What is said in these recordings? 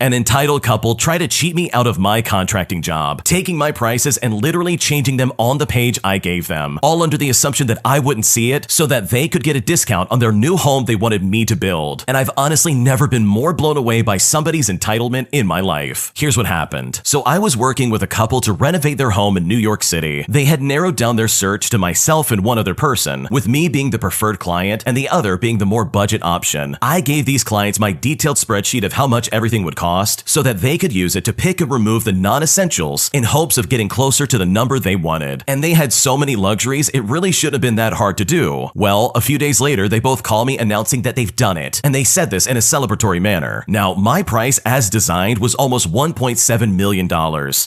An entitled couple tried to cheat me out of my contracting job, taking my prices and literally changing them on the page I gave them, all under the assumption that I wouldn't see it so that they could get a discount on their new home they wanted me to build. And I've honestly never been more blown away by somebody's entitlement in my life. Here's what happened. So I was working with a couple to renovate their home in New York City. They had narrowed down their search to myself and one other person, with me being the preferred client and the other being the more budget option. I gave these clients my detailed spreadsheet of how much everything would cost so that they could use it to pick and remove the non-essentials in hopes of getting closer to the number they wanted. And they had so many luxuries, it really shouldn't have been that hard to do. Well, a few days later, they both call me announcing that they've done it, and they said this in a celebratory manner. Now, my price as designed was almost $1.7 million.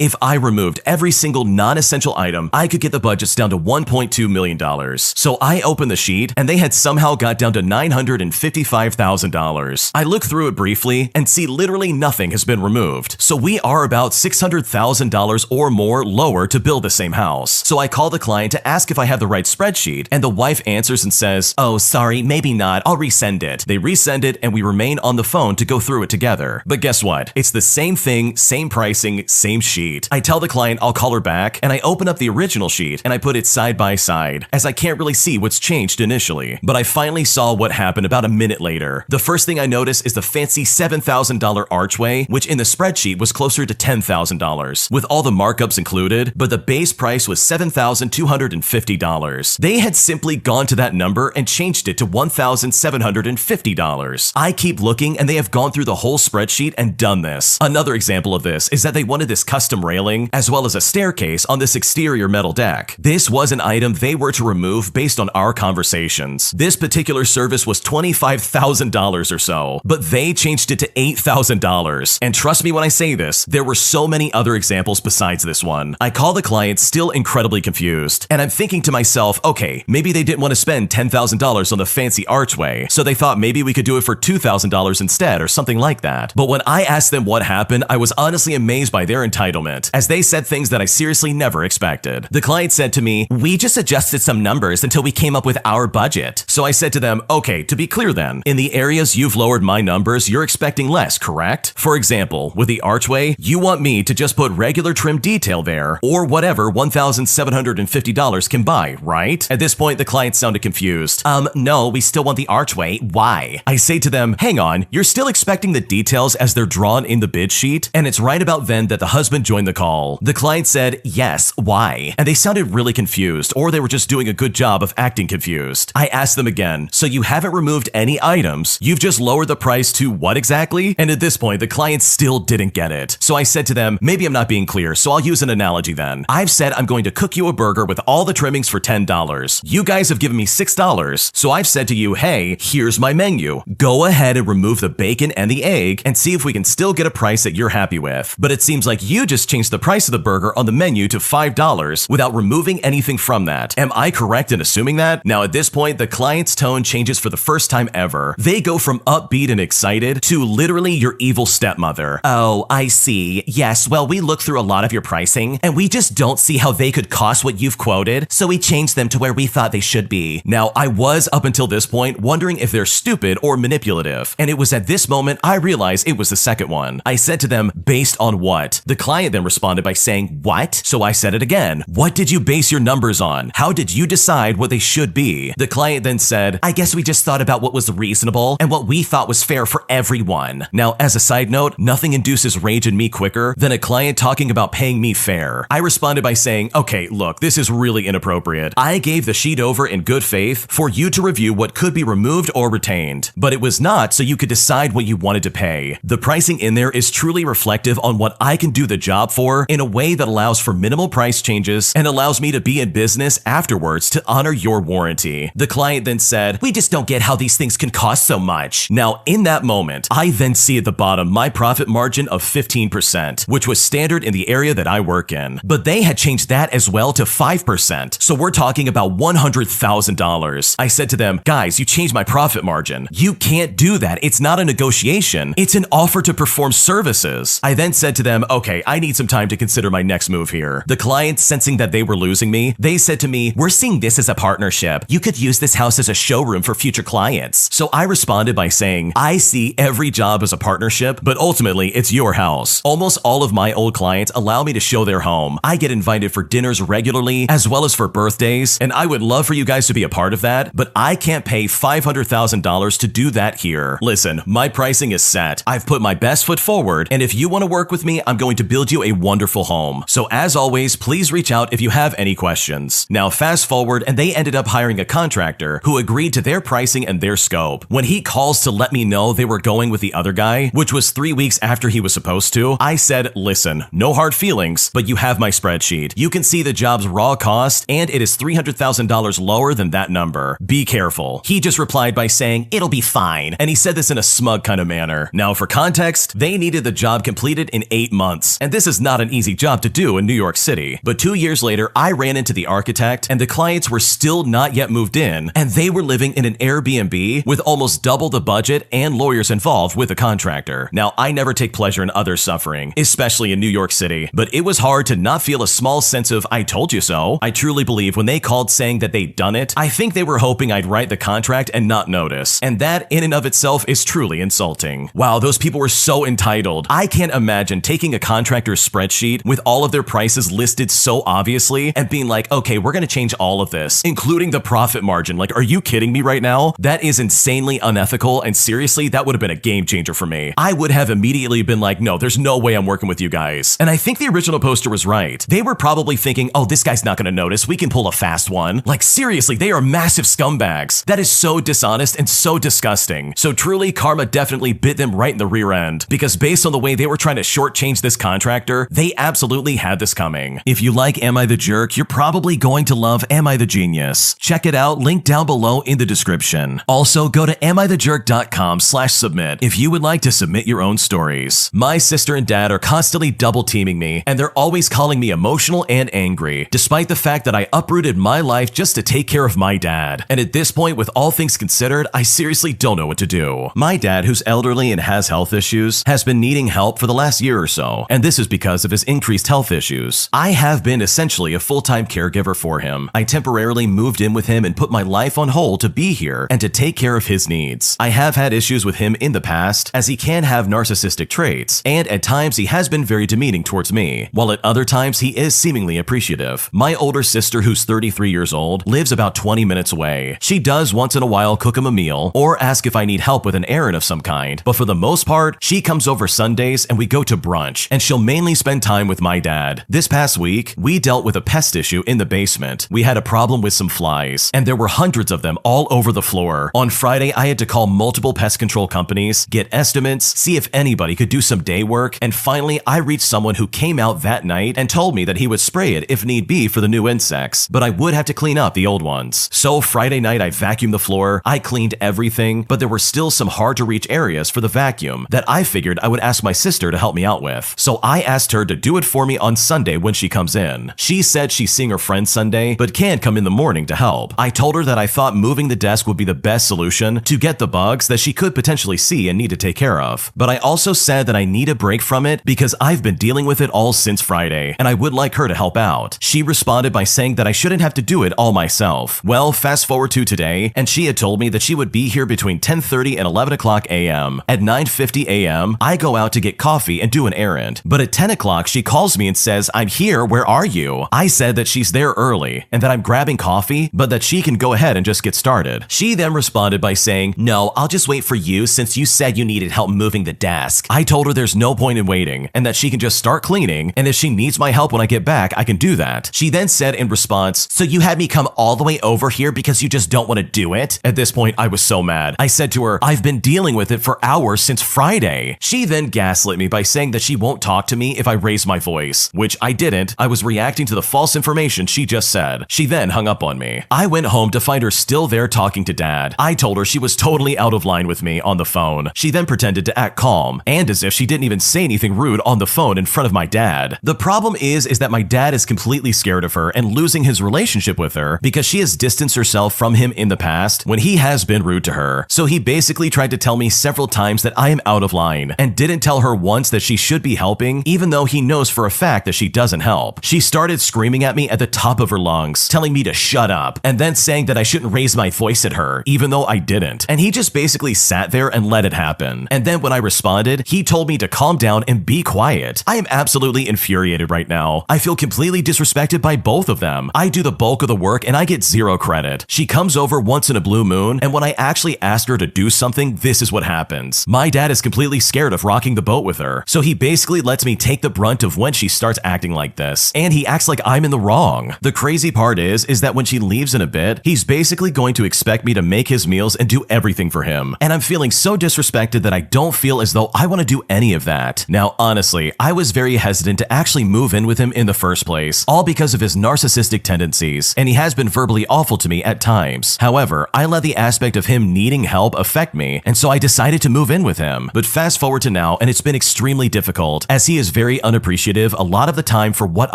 If I removed every single non-essential item, I could get the budgets down to $1.2 million. So I opened the sheet, and they had somehow got down to $955,000. I look through it briefly and see literally nothing has been removed. So we are about $600,000 or more lower to build the same house. So I call the client to ask if I have the right spreadsheet, and the wife answers and says, "Oh, sorry, maybe not. I'll resend it." They resend it, and we remain on the phone to go through it together. But guess what? It's the same thing, same pricing, same sheet. I tell the client I'll call her back, and I open up the original sheet and I put it side by side, as I can't really see what's changed initially. But I finally saw what happened about a minute later. The first thing I noticed is the fancy $7,000 archway, which in the spreadsheet was closer to $10,000, with all the markups included, but the base price was $7,250. They had simply gone to that number and changed it to $1,750. I keep looking, and they have gone through the whole spreadsheet and done this. Another example of this is that they wanted this custom railing, as well as a staircase on this exterior metal deck. This was an item they were to remove based on our conversations. This particular service was $25,000 or so, but they changed it to $8,000. And trust me when I say this, there were so many other examples besides this one. I call the client still incredibly confused, and I'm thinking to myself, okay, maybe they didn't want to spend $10,000 on the fancy archway, so they thought maybe we could do it for $2,000 instead or something like that. But when I asked them what happened, I was honestly amazed by their entitlement, as they said things that I seriously never expected. The client said to me, "We just adjusted some numbers until we came up with our budget." So I said to them, okay, to be clear then, in the areas you've lowered my numbers, you're expecting less, correct? For example, with the archway, you want me to just put regular trim detail there, or whatever $1,750 can buy, right? At this point, the client sounded confused. No, we still want the archway. Why? I say to them, hang on, you're still expecting the details as they're drawn in the bid sheet? And it's right about then that the husband joined the call. The client said, yes, why? And they sounded really confused, or they were just doing a good job of acting confused. I asked them again, so you haven't removed any items, you've just lowered the price to what exactly? And at this point, the client still didn't get it. So I said to them, maybe I'm not being clear, so I'll use an analogy then. I've said I'm going to cook you a burger with all the trimmings for $10. You guys have given me $6, so I've said to you, hey, here's my menu. Go ahead and remove the bacon and the egg and see if we can still get a price that you're happy with. But it seems like you just changed the price of the burger on the menu to $5 without removing anything from that. Am I correct in assuming that? Now at this point, the client's tone changes for the first time ever. They go from upbeat and excited to literally your evil stepmother. Oh, I see. Yes, well, we looked through a lot of your pricing, and we just don't see how they could cost what you've quoted, so we changed them to where we thought they should be. Now, I was, up until this point, wondering if they're stupid or manipulative, and it was at this moment I realized it was the second one. I said to them, based on what? The client then responded by saying, what? So I said it again. What did you base your numbers on? How did you decide what they should be? The client then said, I guess we just thought about what was reasonable and what we thought was fair for everyone. Now, as a side note, nothing induces rage in me quicker than a client talking about paying me fair. I responded by saying, okay, look, this is really inappropriate. I gave the sheet over in good faith for you to review what could be removed or retained, but it was not so you could decide what you wanted to pay. The pricing in there is truly reflective on what I can do the job for in a way that allows for minimal price changes and allows me to be in business afterwards to honor your warranty. The client then said, we just don't get how these things can cost so much. Now, in that moment, I then see at the bottom my profit margin of 15%, which was standard in the area that I work in. But they had changed that as well to 5%. So we're talking about $100,000. I said to them, guys, you changed my profit margin. You can't do that. It's not a negotiation. It's an offer to perform services. I then said to them, okay, I need some time to consider my next move here. The client, sensing that they were losing me, they said to me, we're seeing this as a partnership. You could use this house as a showroom for future clients. So I responded by saying, I see every job as a partnership ownership, but ultimately it's your house. Almost all of my old clients allow me to show their home. I get invited for dinners regularly, as well as for birthdays, and I would love for you guys to be a part of that, but I can't pay $500,000 to do that here. Listen, my pricing is set. I've put my best foot forward, and if you want to work with me, I'm going to build you a wonderful home. So as always, please reach out if you have any questions. Now fast forward, and they ended up hiring a contractor who agreed to their pricing and their scope. When he calls to let me know they were going with the other guy, which was 3 weeks after he was supposed to, I said, listen, no hard feelings, but you have my spreadsheet. You can see the job's raw cost, and it is $300,000 lower than that number. Be careful. He just replied by saying, it'll be fine, and he said this in a smug kind of manner. Now for context, they needed the job completed in 8 months, and this is not an easy job to do in New York City. But 2 years later, I ran into the architect, and the clients were still not yet moved in, and they were living in an Airbnb with almost double the budget and lawyers involved with the contractor. Now, I never take pleasure in others suffering, especially in New York City, but it was hard to not feel a small sense of I told you so. I truly believe when they called saying that they'd done it, I think they were hoping I'd write the contract and not notice, and that in and of itself is truly insulting. Wow, those people were so entitled. I can't imagine taking a contractor's spreadsheet with all of their prices listed so obviously and being like, okay, we're gonna change all of this, including the profit margin. Like, are you kidding me right now? That is insanely unethical, and seriously, that would have been a game changer for me. I would have immediately been like, no, there's no way I'm working with you guys. And I think the original poster was right. They were probably thinking, oh, this guy's not gonna notice, we can pull a fast one. Like seriously, they are massive scumbags. That is so dishonest and so disgusting. So truly, karma definitely bit them right in the rear end, because based on the way they were trying to shortchange this contractor, they absolutely had this coming. If you like Am I the Jerk, you're probably going to love Am I the Genius. Check it out, link down below in the description. Also, go to amithejerk.com/submit if you would like to submit your own stories. My sister and dad are constantly double teaming me, and they're always calling me emotional and angry, despite the fact that I uprooted my life just to take care of my dad. And at this point, with all things considered, I seriously don't know what to do. My dad, who's elderly and has health issues, has been needing help for the last year or so, and this is because of his increased health issues. I have been essentially a full-time caregiver for him. I temporarily moved in with him and put my life on hold to be here and to take care of his needs. I have had issues with him in the past, as he can have narcissistic traits, and at times he has been very demeaning towards me, while at other times he is seemingly appreciative. My older sister, who's 33 years old, lives about 20 minutes away. She does once in a while cook him a meal or ask if I need help with an errand of some kind, but for the most part, she comes over Sundays and we go to brunch, and she'll mainly spend time with my dad. This past week, we dealt with a pest issue in the basement. We had a problem with some flies, and there were hundreds of them all over the floor. On Friday, I had to call multiple pest control companies, get estimates, see if anybody could do some day work, and finally, I reached someone who came out that night and told me that he would spray it if need be for the new insects, but I would have to clean up the old ones. So Friday night, I vacuumed the floor, I cleaned everything, but there were still some hard to reach areas for the vacuum that I figured I would ask my sister to help me out with. So I asked her to do it for me on Sunday when she comes in. She said she's seeing her friend Sunday, but can't come in the morning to help. I told her that I thought moving the desk would be the best solution to get the bugs that she could potentially see and need to take care of. But I also said that I need a break from it because I've been dealing with it all since Friday, and I would like her to help out. She responded by saying that I shouldn't have to do it all myself. Well, fast forward to today, and she had told me that she would be here between 10:30 and 11 o'clock a.m. At 9:50 a.m., I go out to get coffee and do an errand, but at 10 o'clock, she calls me and says, I'm here, where are you? I said that she's there early, and that I'm grabbing coffee, but that she can go ahead and just get started. She then responded by saying, no, I'll just wait for you since you said you needed help moving the desk. I told her there's no point in waiting, and that she can just start cleaning, and if she needs my help when I get back, I can do that. She then said in response, so you had me come all the way over here because you just don't want to do it? At this point, I was so mad. I said to her, I've been dealing with it for hours since Friday. She then gaslit me by saying that she won't talk to me if I raise my voice, which I didn't. I was reacting to the false information she just said. She then hung up on me. I went home to find her still there talking to Dad. I told her she was totally out of line with me on the phone. She then pretended to act calm, and as if she didn't even say anything rude on the phone in front of my dad. The problem is that my dad is completely scared of her and losing his relationship with her because she has distanced herself from him in the past when he has been rude to her. So he basically tried to tell me several times that I am out of line and didn't tell her once that she should be helping, even though he knows for a fact that she doesn't help. She started screaming at me at the top of her lungs, telling me to shut up, and then saying that I shouldn't raise my voice at her, even though I didn't. And he just basically sat there and let it happen. And then when I responded, he told me to calm down and be quiet. I am absolutely infuriated right now. I feel completely disrespected by both of them. I do the bulk of the work and I get zero credit. She comes over once in a blue moon, and when I actually ask her to do something, this is what happens. My dad is completely scared of rocking the boat with her, so he basically lets me take the brunt of when she starts acting like this, and he acts like I'm in the wrong. The crazy part is that when she leaves in a bit, he's basically going to expect me to make his meals and do everything for him, and I'm feeling so disrespected that I don't feel as though I want to do any of that. Now, honestly, I was very hesitant to actually move in with him in the first place, all because of his narcissistic tendencies, and he has been verbally awful to me at times. However, I let the aspect of him needing help affect me, and so I decided to move in with him. But fast forward to now, and it's been extremely difficult, as he is very unappreciative a lot of the time for what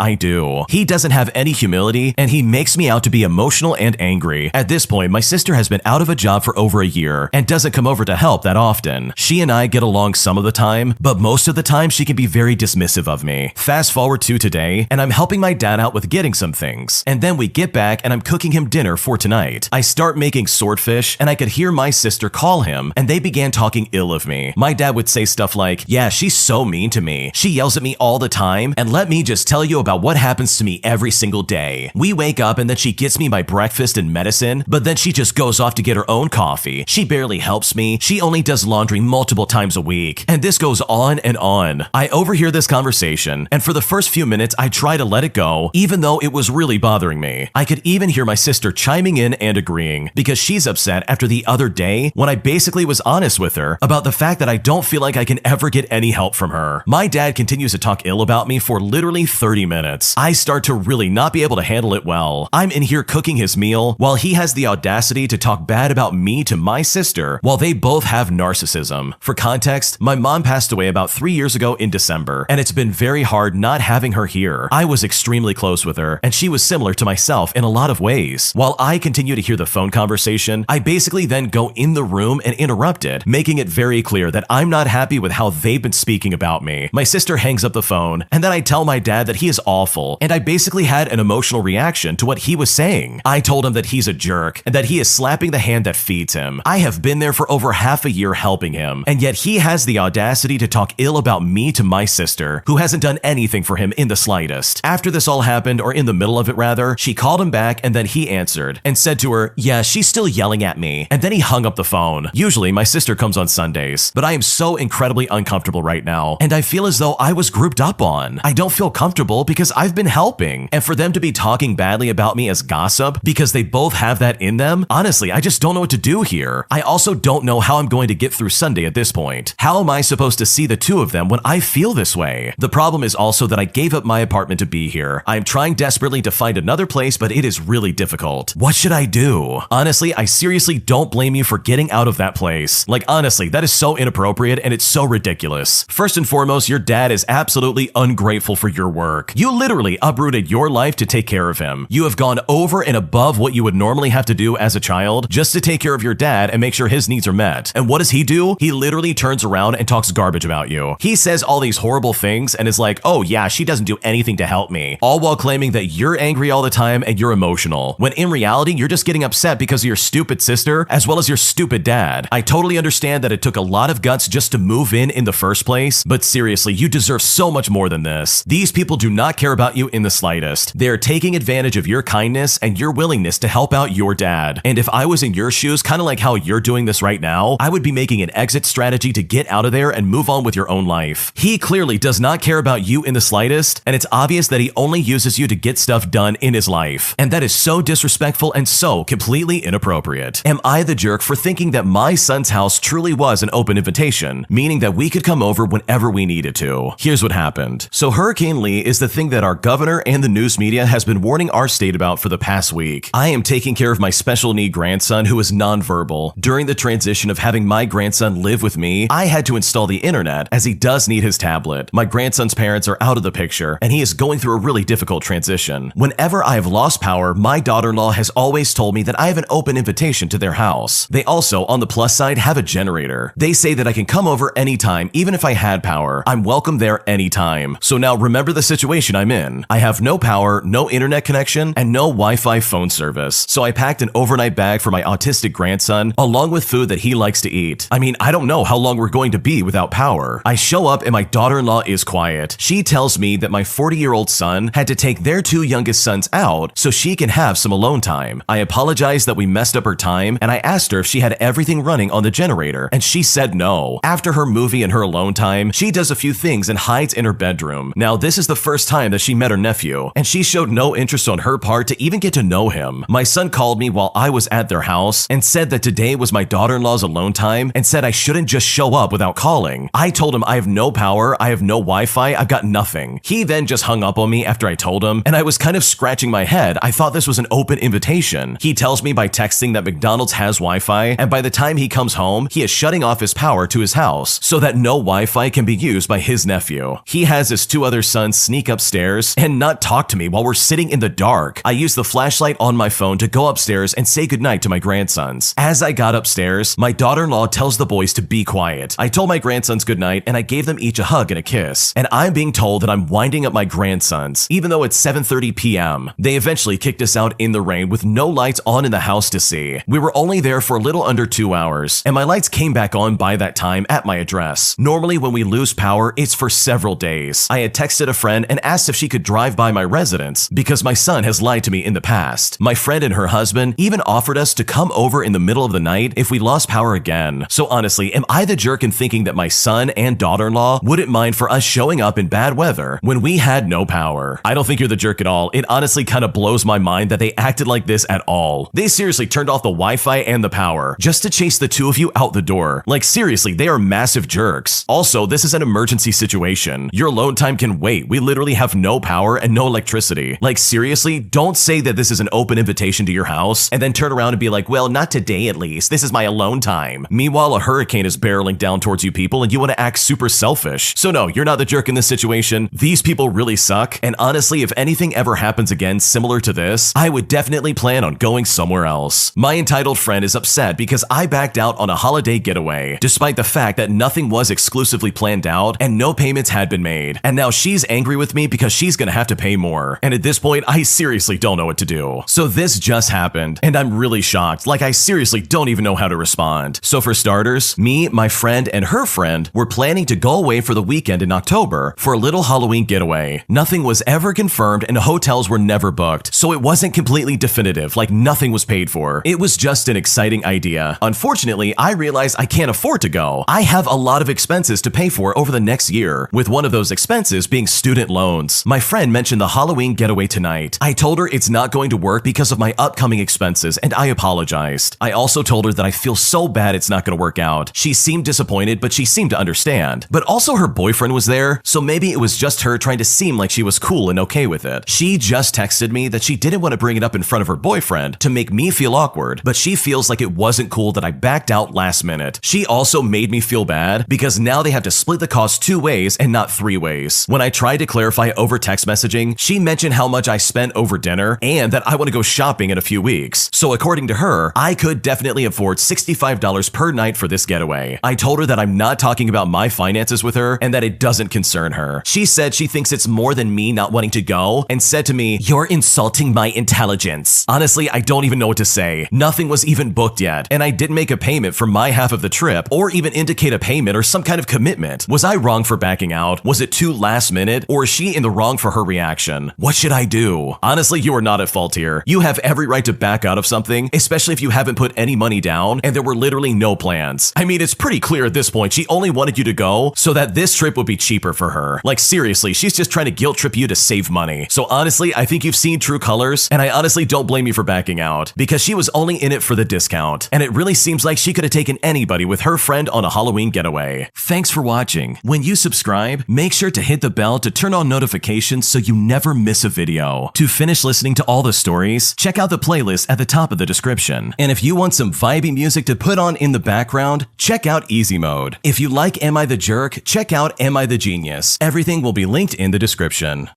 I do. He doesn't have any humility, and he makes me out to be emotional and angry. At this point, my sister has been out of a job for over a year, and doesn't come over to help that often. She and I get along some of the time, but most of the time she can be very dismissive of me. Fast forward to today, and I'm helping my dad out with getting some things, and then we get back and I'm cooking him dinner for tonight. I start making swordfish, and I could hear my sister call him, and they began talking ill of me. My dad would say stuff like, "Yeah, she's so mean to me. She yells at me all the time, and let me just tell you about what happens to me every single day. We wake up and then she gets me my breakfast and medicine, but then she just goes off to get her own coffee. She barely helps me. She only does laundry multiple times a week." And this goes on and on. I overhear this conversation, and for the first few minutes I try to let it go, even though it was really bothering me. I could even hear my sister chiming in and agreeing, because she's upset after the other day when I basically was honest with her about the fact that I don't feel like I can ever get any help from her. My dad continues to talk ill about me for literally 30 minutes. I start to really not be able to handle it well. I'm in here cooking his meal while he has the audacity to talk bad about me to my sister while they both have narcissism. For context, my mom passed away about 3 years ago in December, and it's been very hard not having her here. I was extremely close with her, and she was similar to myself in a lot of ways. While I continue to hear the phone conversation, I basically then go in the room and interrupt it, making it very clear that I'm not happy with how they've been speaking about me. My sister hangs up the phone, and then I tell my dad that he is awful, and I basically had an emotional reaction to what he was saying. I told him that he's a jerk, and that he is slapping the hand that feeds him. I have been there for over half a year helping him, and yet he has the audacity to talk ill about me to my sister, who hasn't done anything for him in the slightest. After this all happened, or in the middle of it rather, she called him back, and then he answered and said to her, "Yeah, she's still yelling at me," and then he hung up the phone. Usually my sister comes on Sundays, but I am so incredibly uncomfortable right now, and I feel as though I was grouped up on. I don't feel comfortable because I've been helping, and for them to be talking badly about me as gossip because they both have that in them, honestly, I just don't know what to do here. I also don't know how I'm going to get through Sunday at this point. How am I supposed to see the two of them when I feel this way? The problem is also that I gave up my apartment to be here. I'm trying desperately to find another place, but it is really difficult. What should I do? Honestly, I seriously don't blame you for getting out of that place. Like, honestly, that is so inappropriate and it's so ridiculous. First and foremost, your dad is absolutely ungrateful for your work. You literally uprooted your life to take care of him. You have gone over and above what you would normally have to do as a child just to take care of your dad and make sure his needs are met. And what does he do? He literally turns around and talks garbage about you. He says all these horrible things and is like, "Oh yeah, she doesn't do anything to help me," all while claiming that you're angry all the time and you're emotional, when in reality, you're just getting upset because of your stupid sister as well as your stupid dad. I totally understand that it took a lot of guts just to move in the first place, but seriously, you deserve so much more than this. These people do not care about you in the slightest. They are taking advantage of your kindness and your willingness to help out your dad. And if I was in your shoes, kind of like how you're doing this right now, I would be making an exit strategy to get out of there and move on with your own life. He clearly does not care about you in the slightest, and it's obvious that he only uses you to get stuff done in his life. And that is so disrespectful and so completely inappropriate. Am I the jerk for thinking that my son's house truly was an open invitation, meaning that we could come over whenever we needed to? Here's what happened. So Hurricane Lee is the thing that our governor and the news media has been warning our state about for the past week. I am taking care of my special need grandson who is nonverbal. During the transition of having my grandson live with me, I had to install the internet as he does need his tablet. My grandson's parents are out of the picture and he is going through a really difficult transition. Whenever I have lost power, my daughter-in-law has always told me that I have an open invitation to their house. They also, on the plus side, have a generator. They say that I can come over anytime, even if I had power. I'm welcome there anytime. So now remember the situation I'm in. I have no power, no internet connection, and no Wi-Fi phone service. So I packed an overnight bag for my autistic grandson, along with food that he likes to eat. I mean, I don't know how long we're we're going to be without power. I show up and my daughter-in-law is quiet. She tells me that my 40-year-old son had to take their 2 youngest sons out so she can have some alone time. I apologized that we messed up her time, and I asked her if she had everything running on the generator, and she said no. After her movie and her alone time, she does a few things and hides in her bedroom. Now, this is the first time that she met her nephew, and she showed no interest on her part to even get to know him. My son called me while I was at their house and said that today was my daughter-in-law's alone time and said I shouldn't just show up without calling. I told him I have no power, I have no Wi-Fi, I've got nothing. He then just hung up on me after I told him, and I was kind of scratching my head. I thought this was an open invitation. He tells me by texting that McDonald's has Wi-Fi, and by the time he comes home, he is shutting off his power to his house so that no Wi-Fi can be used by his nephew. He has his 2 other sons sneak upstairs and not talk to me while we're sitting in the dark. I use the flashlight on my phone to go upstairs and say goodnight to my grandsons. As I got upstairs, my daughter-in-law tells the boys to be quiet. I told my grandsons goodnight and I gave them each a hug and a kiss. And I'm being told that I'm winding up my grandsons, even though it's 7:30 p.m. They eventually kicked us out in the rain with no lights on in the house to see. We were only there for a little under 2 hours, and my lights came back on by that time at my address. Normally when we lose power, it's for several days. I had texted a friend and asked if she could drive by my residence because my son has lied to me in the past. My friend and her husband even offered us to come over in the middle of the night if we lost power again. So honestly, am I the jerk in thinking that my son and daughter-in-law wouldn't mind for us showing up in bad weather when we had no power? I don't think you're the jerk at all. It honestly kind of blows my mind that they acted like this at all. They seriously turned off the Wi-Fi and the power just to chase the 2 of you out the door. Like seriously, they are massive jerks. Also, this is an emergency situation. Your alone time can wait. We literally have no power and no electricity. Like seriously, don't say that this is an open invitation to your house and then turn around and be like, well, not today at least. This is my alone time. Meanwhile, a hurricane is barreling down towards you people and you want to act super selfish. So no, you're not the jerk in this situation. These people really suck. And honestly, if anything ever happens again similar to this, I would definitely plan on going somewhere else. My entitled friend is upset because I backed out on a holiday getaway, despite the fact that nothing was exclusively planned out and no payments had been made. And now she's angry with me because she's gonna have to pay more. And at this point, I seriously don't know what to do. So this just happened, and I'm really shocked. Like, I seriously don't even know how to respond. So for starters, me, my friend, and her friend were planning to go away for the weekend in October for a little Halloween getaway. Nothing was ever confirmed and hotels were never booked, so it wasn't completely definitive, like nothing was paid for. It was just an exciting idea. Unfortunately, I realized I can't afford to go. I have a lot of expenses to pay for over the next year, with one of those expenses being student loans. My friend mentioned the Halloween getaway tonight. I told her it's not going to work because of my upcoming expenses, and I apologized. I also told her that I feel so bad it's not going to work out. She seemed disappointed, but she seemed to understand. But also her boyfriend was there, so maybe it was just her trying to seem like she was cool and okay with it. She just texted me that she didn't want to bring it up in front of her boyfriend to make me feel awkward, but she feels like it wasn't cool that I backed out last minute. She also made me feel bad because now they have to split the cost 2 ways and not 3 ways. When I tried to clarify over text messaging, she mentioned how much I spent over dinner and that I want to go shopping in a few weeks. So according to her, I could definitely afford $65 per night for this getaway. I told her that I'm not talking about my finances with her and that it doesn't concern her. She said she thinks it's more than me not wanting to go and said to me, "You're insulting my intelligence." Honestly, I don't even know what to say. Nothing was even booked yet, and I didn't make a payment for my half of the trip or even indicate a payment or some kind of commitment. Was I wrong for backing out? Was it too last minute, or is she in the wrong for her reaction? What should I do? Honestly, you are not at fault here. You have every right to back out of something, especially if you haven't put any money down and there were literally no plans. I mean, it's pretty clear at this point she only wanted you to go so that this trip would be cheaper for her. Like seriously, she's just trying to guilt trip you to save money. So honestly, I think you've seen true colors, and I honestly don't blame you for backing out because she was only in it for the discount, and it really seems like she could have taken anybody with her friend on a Halloween getaway. Thanks for watching. When you subscribe, make sure to hit the bell to turn on notifications so you never miss a video. To finish listening to all the stories, check out the playlist at the top of the description. And if you want some vibey music to put on in the background, check out Easy Mode. If you like Am I the Jerk, check out Am I the Genius. Everything will be linked in the description.